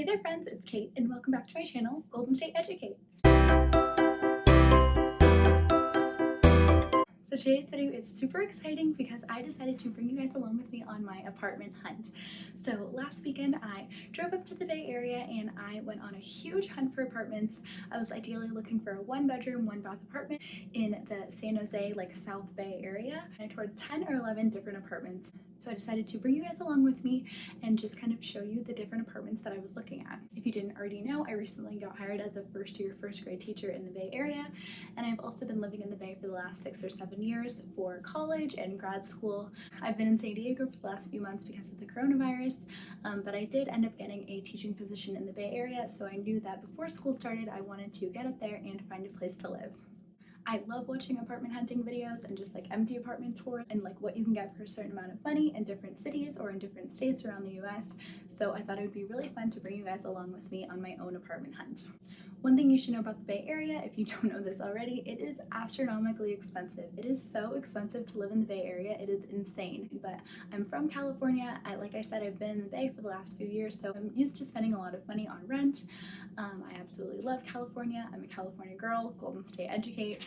Hey there friends, it's Kate and welcome back to my channel, Golden State Educate. So today's video is super exciting because I decided to bring you guys along with me on my apartment hunt. So last weekend I drove up to the Bay Area and I went on a huge hunt for apartments. I was ideally looking for a 1-bedroom, 1-bath apartment in the San Jose, South Bay area. And I toured 10 or 11 different apartments. So I decided to bring you guys along with me and just kind of show you the different apartments that I was looking at. If you didn't already know, I recently got hired as a first-year, first-grade teacher in the Bay Area, and I've also been living in the Bay for the last 6 or 7 years for college and grad school. I've been in San Diego for the last few months because of the coronavirus, but I did end up getting a teaching position in the Bay Area, so I knew that before school started, I wanted to get up there and find a place to live. I love watching apartment hunting videos and just empty apartment tours and what you can get for a certain amount of money in different cities or in different states around the US. So I thought it would be really fun to bring you guys along with me on my own apartment hunt. One thing you should know about the Bay Area, if you don't know this already, it is astronomically expensive. It is so expensive to live in the Bay Area, it is insane. But I'm from California. Like I said, I've been in the Bay for the last few years, so I'm used to spending a lot of money on rent. I absolutely love California. I'm a California girl, Golden State Educate.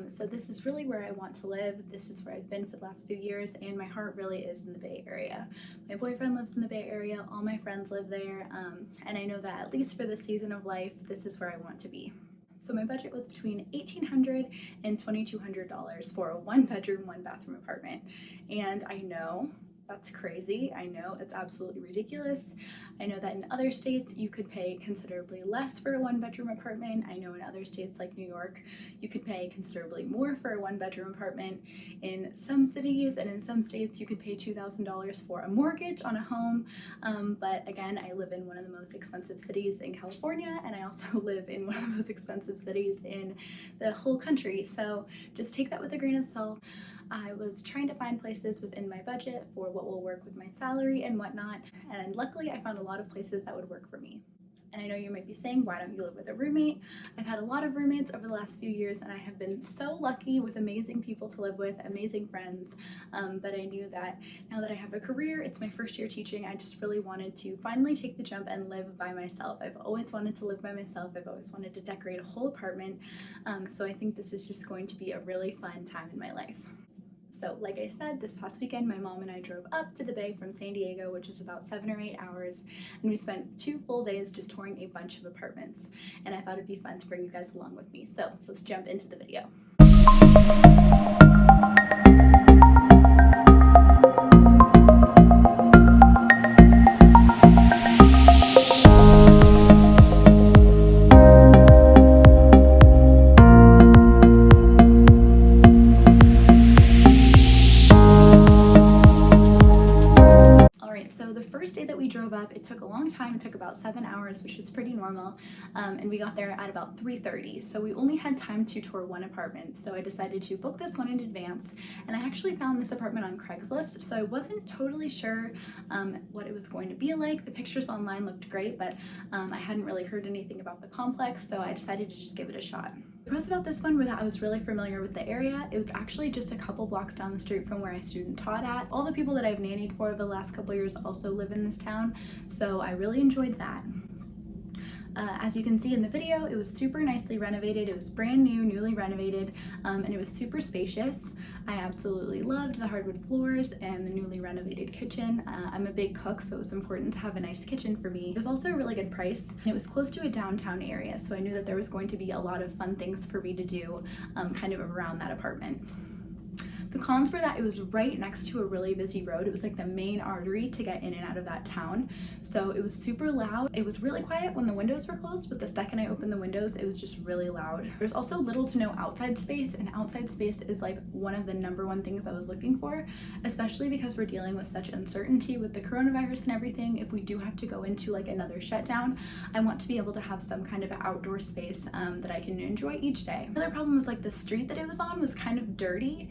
So this is really where I want to live. This is where I've been for the last few years, and my heart really is in the Bay Area. My boyfriend lives in the Bay Area, all my friends live there, and I know that at least for this season of life, this is where I want to be. So my budget was between $1,800 and $2,200 for a 1-bedroom, 1-bathroom apartment. And I know that's crazy. I know it's absolutely ridiculous. I know that in other states you could pay considerably less for a 1-bedroom apartment. I know in other states like New York, you could pay considerably more for a 1-bedroom apartment. In some cities and in some states, you could pay $2,000 for a mortgage on a home. But again, I live in one of the most expensive cities in California, and I also live in one of the most expensive cities in the whole country. So just take that with a grain of salt. I was trying to find places within my budget for what will work with my salary and whatnot, and luckily I found a lot of places that would work for me. And I know you might be saying, why don't you live with a roommate? I've had a lot of roommates over the last few years, and I have been so lucky with amazing people to live with, amazing friends, but I knew that now that I have a career, it's my first year teaching, I just really wanted to finally take the jump and live by myself. I've always wanted to live by myself. I've always wanted to decorate a whole apartment, so I think this is just going to be a really fun time in my life. So like I said, this past weekend, my mom and I drove up to the Bay from San Diego, which is about 7 or 8 hours, and we spent 2 full days just touring a bunch of apartments. And I thought it'd be fun to bring you guys along with me. So let's jump into the video. It took a long time. It took about 7 hours, which is pretty normal, and we got there at about 3:30. So we only had time to tour one apartment, so I decided to book this one in advance, and I actually found this apartment on Craigslist, so I wasn't totally sure what it was going to be like. The pictures online looked great, but I hadn't really heard anything about the complex, so I decided to just give it a shot. The pros about this one were that I was really familiar with the area. It was actually just a couple blocks down the street from where I student taught at. All the people that I've nannied for over the last couple years also live in this town, so I really enjoyed that. As you can see in the video, it was super nicely renovated. It was brand new, newly renovated, and it was super spacious. I absolutely loved the hardwood floors and the newly renovated kitchen. I'm a big cook, so it was important to have a nice kitchen for me. It was also a really good price, and it was close to a downtown area, so I knew that there was going to be a lot of fun things for me to do kind of around that apartment. The cons were that it was right next to a really busy road. It was like the main artery to get in and out of that town. So it was super loud. It was really quiet when the windows were closed, but the second I opened the windows, it was just really loud. There's also little to no outside space, and outside space is one of the #1 things I was looking for, especially because we're dealing with such uncertainty with the coronavirus and everything. If we do have to go into another shutdown, I want to be able to have some kind of outdoor space that I can enjoy each day. The other problem was the street that it was on was kind of dirty.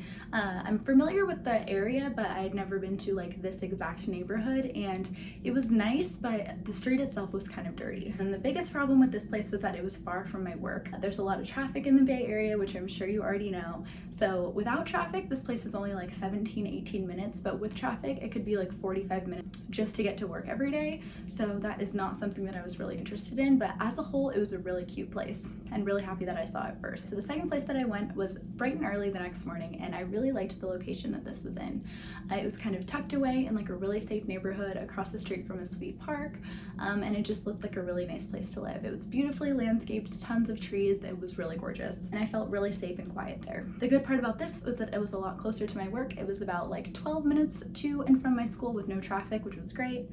I'm familiar with the area, but I had never been to like this exact neighborhood, and it was nice, but the street itself was kind of dirty. And the biggest problem with this place was that it was far from my work. There's a lot of traffic in the Bay Area, which I'm sure you already know. So without traffic, this place is only like 17-18 minutes, but with traffic, it could be like 45 minutes just to get to work every day. So that is not something that I was really interested in, but as a whole, it was a really cute place and really happy that I saw it first. So the second place that I went was bright and early the next morning, and I really liked the location that this was in. It was kind of tucked away in like a really safe neighborhood across the street from a sweet park, and it just looked like a really nice place to live. It was beautifully landscaped, tons of trees, it was really gorgeous, and I felt really safe and quiet there. The good part about this was that it was a lot closer to my work. It was about like 12 minutes to and from my school with no traffic, which was great.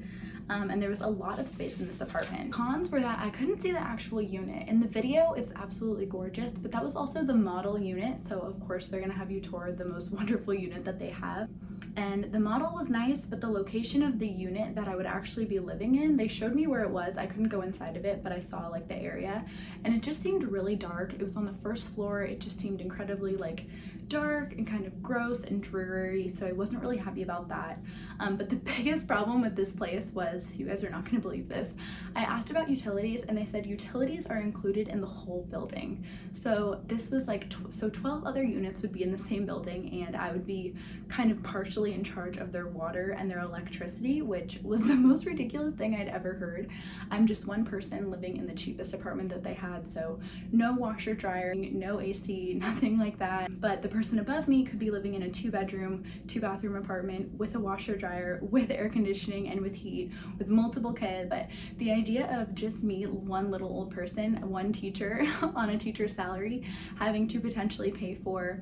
And there was a lot of space in this apartment. Cons were that I couldn't see the actual unit. In the video, it's absolutely gorgeous, but that was also the model unit, so of course they're gonna have you tour the most wonderful unit that they have. And the model was nice, but the location of the unit that I would actually be living in, they showed me where it was. I couldn't go inside of it, but I saw like the area, and it just seemed really dark. It was on the first floor. It just seemed incredibly like dark and kind of gross and dreary, so I wasn't really happy about that. But the biggest problem with this place was, you guys are not gonna believe this, I asked about utilities and they said utilities are included in the whole building. So this was like, so 12 other units would be in the same building, and I would be kind of partially in charge of their water and their electricity, which was the most ridiculous thing I'd ever heard. I'm just one person living in the cheapest apartment that they had, so no washer dryer, no AC, nothing like that. But the person above me could be living in a 2-bedroom, 2-bathroom apartment with a washer dryer, with air conditioning and with heat, with multiple kids. But the idea of just me, one little old person, one teacher on a teacher's salary, having to potentially pay for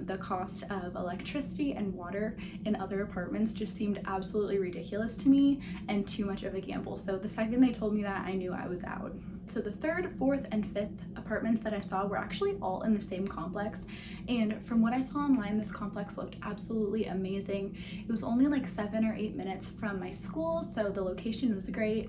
the cost of electricity and water in other apartments just seemed absolutely ridiculous to me and too much of a gamble. So the second they told me that, I knew I was out. So the third, fourth, and fifth apartments that I saw were actually all in the same complex, and from what I saw online, this complex looked absolutely amazing. It was only like 7 or 8 minutes from my school, so the location was great.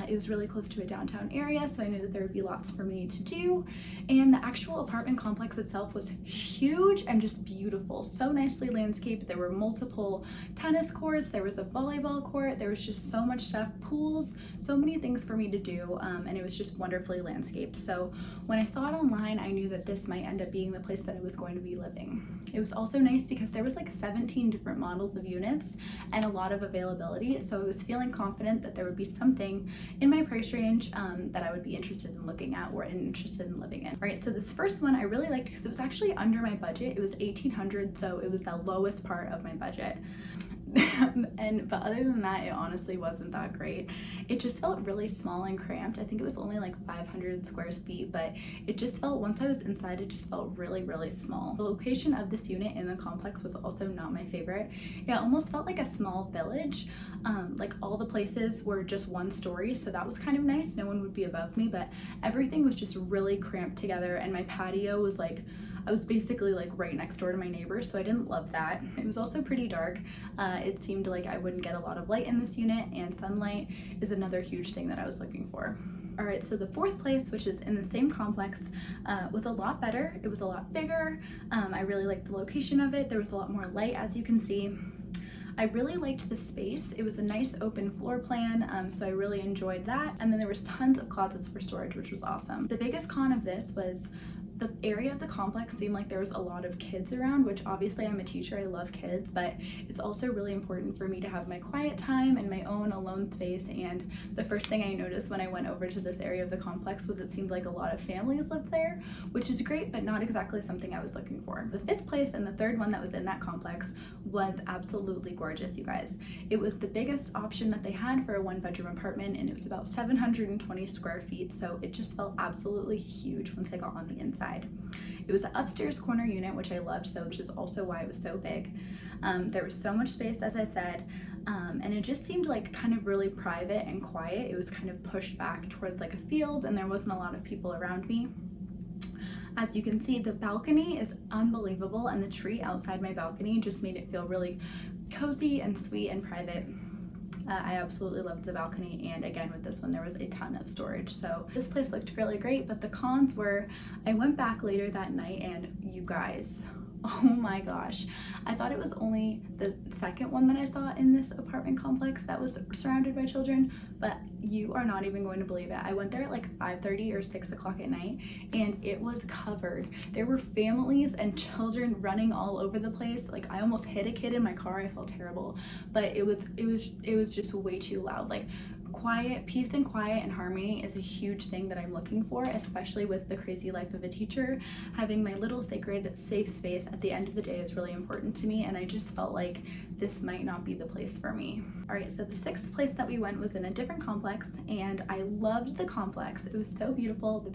It was really close to a downtown area, so I knew that there would be lots for me to do. And the actual apartment complex itself was huge and just beautiful, so nicely landscaped. There were multiple tennis courts, there was a volleyball court, there was just so much stuff, pools, so many things for me to do, and it was just wonderfully landscaped. So when I saw it online, I knew that this might end up being the place that I was going to be living. It was also nice because there was like 17 different models of units and a lot of availability, so I was feeling confident that there would be something in my price range that I would be interested in looking at or interested in living in. All right, so this first one I really liked because it was actually under my budget. It was $1,800, so it was the lowest part of my budget. But other than that, it honestly wasn't that great. It just felt really small and cramped. I think it was only like 500 square feet, but it just felt, once I was inside, it just felt really, really small. The location of this unit in the complex was also not my favorite. It almost felt like a small village. Like all the places were just one story, so that was kind of nice. No one would be above me, but everything was just really cramped together, and my patio was like, I was basically like right next door to my neighbors, so I didn't love that. It was also pretty dark. It seemed like I wouldn't get a lot of light in this unit, and sunlight is another huge thing that I was looking for. All right, so the fourth place, which is in the same complex, was a lot better. It was a lot bigger. I really liked the location of it. There was a lot more light, as you can see. I really liked the space. It was a nice open floor plan, so I really enjoyed that. And then there was tons of closets for storage, which was awesome. The biggest con of this was the area of the complex seemed like there was a lot of kids around, which obviously I'm a teacher, I love kids, but it's also really important for me to have my quiet time and my own alone space. And the first thing I noticed when I went over to this area of the complex was it seemed like a lot of families lived there, which is great, but not exactly something I was looking for. The fifth place and the third one that was in that complex was absolutely gorgeous, you guys. It was the biggest option that they had for a 1-bedroom apartment, and it was about 720 square feet, so it just felt absolutely huge once I got on the inside. It was the upstairs corner unit, which I loved, so which is also why it was so big. There was so much space, as I said, and it just seemed like kind of really private and quiet. It was kind of pushed back towards like a field, and there wasn't a lot of people around me. As you can see, the balcony is unbelievable, and the tree outside my balcony just made it feel really cozy and sweet and private. I absolutely loved the balcony, and again with this one there was a ton of storage, so this place looked really great. But the cons were, I went back later that night, and you guys, Oh my gosh. I thought it was only the second one that I saw in this apartment complex that was surrounded by children, but you are not even going to believe it. I went there at like 5:30 or 6 o'clock at night and it was covered. There were families and children running all over the place. Like I almost hit a kid in my car. I felt terrible, but it was just way too loud. Like peace and quiet and harmony is a huge thing that I'm looking for, especially with the crazy life of a teacher. Having my little sacred safe space at the end of the day is really important to me, and I just felt like this might not be the place for me. All right, so the sixth place that we went was in a different complex, and I loved the complex. It was so beautiful. The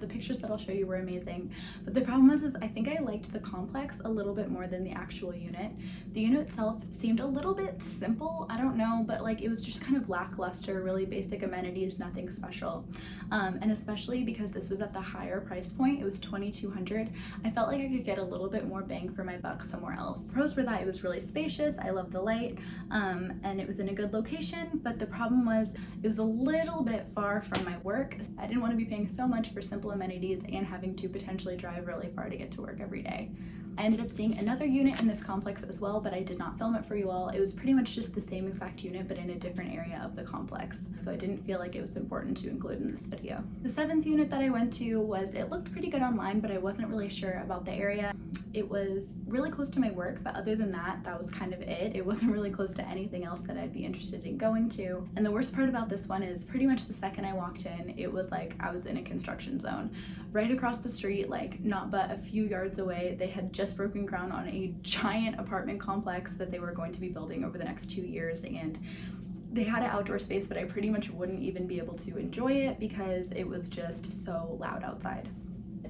pictures that I'll show you were amazing, but the problem is I think I liked the complex a little bit more than the actual unit. The unit itself seemed a little bit simple, I don't know, but like it was just kind of lackluster, really basic amenities, nothing special. And especially because this was at the higher price point, it was $2,200, I felt like I could get a little bit more bang for my buck somewhere else. Pros were that it was really spacious, I loved the light, and it was in a good location, but the problem was it was a little bit far from my work. I didn't want to be paying so much for simple amenities and having to potentially drive really far to get to work every day. I ended up seeing another unit in this complex as well, but I did not film it for you all. It was pretty much just the same exact unit, but in a different area of the complex. So I didn't feel like it was important to include in this video. The seventh unit that I went to it looked pretty good online, but I wasn't really sure about the area. It was really close to my work, but other than that, that was kind of it. It wasn't really close to anything else that I'd be interested in going to. And the worst part about this one is pretty much the second I walked in, it was like I was in a construction zone. Right across the street, like not but a few yards away, they had just broken ground on a giant apartment complex that they were going to be building over the next 2 years, and they had an outdoor space, but I pretty much wouldn't even be able to enjoy it because it was just so loud outside.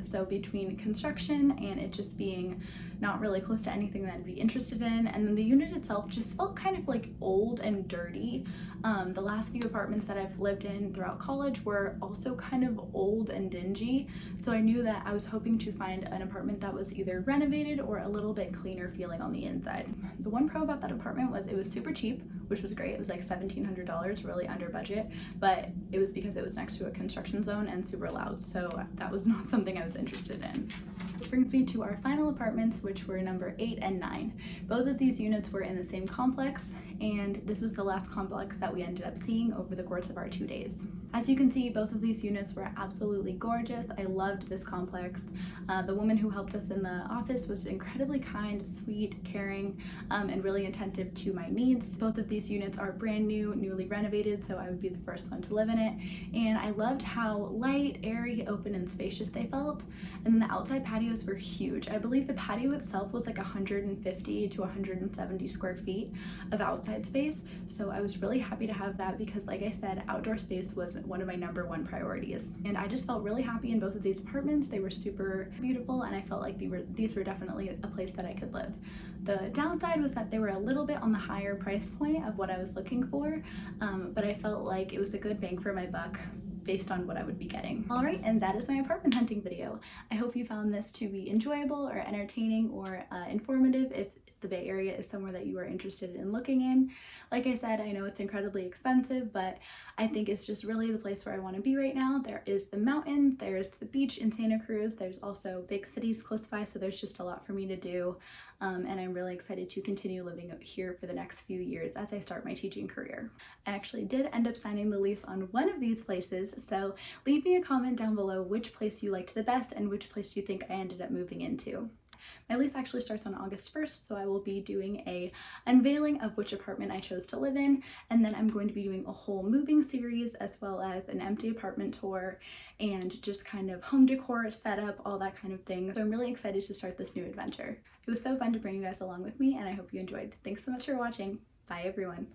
So between construction and it just being not really close to anything that I'd be interested in, and then the unit itself just felt kind of like old and dirty. The last few apartments that I've lived in throughout college were also kind of old and dingy, so I knew that I was hoping to find an apartment that was either renovated or a little bit cleaner feeling on the inside. The one pro about that apartment was it was super cheap, which was great. It was like $1,700, really under budget, but it was because it was next to a construction zone and super loud, so that was not something I was interested in. Which brings me to our final apartments, which were number 8 and 9. Both of these units were in the same complex, and this was the last complex that we ended up seeing over the course of our 2 days. As you can see, both of these units were absolutely gorgeous. I loved this complex. The woman who helped us in the office was incredibly kind, sweet, caring, and really attentive to my needs. Both of these units are brand new, newly renovated, so I would be the first one to live in it. And I loved how light, airy, open, and spacious they felt. And then the outside patios were huge. I believe the patio itself was like 150 to 170 square feet of outside space. So I was really happy to have that because, like I said, outdoor space was one of my #1 priorities. And I just felt really happy in both of these apartments. They were super beautiful, and I felt like these were definitely a place that I could live. The downside was that they were a little bit on the higher price point of what I was looking for, but I felt like it was a good bang for my buck based on what I would be getting. All right, and that is my apartment hunting video. I hope you found this to be enjoyable or entertaining or informative if the Bay Area is somewhere that you are interested in looking in. Like I said, I know it's incredibly expensive, but I think it's just really the place where I want to be right now. There is the mountain, there's the beach in Santa Cruz, there's also big cities close by, so there's just a lot for me to do. And I'm really excited to continue living here for the next few years as I start my teaching career. I actually did end up signing the lease on one of these places, so leave me a comment down below which place you liked the best and which place you think I ended up moving into. My lease actually starts on August 1st, so I will be doing a unveiling of which apartment I chose to live in, and then I'm going to be doing a whole moving series as well as an empty apartment tour and just kind of home decor setup, all that kind of thing. So I'm really excited to start this new adventure. It was so fun to bring you guys along with me, and I hope you enjoyed. Thanks so much for watching. Bye everyone.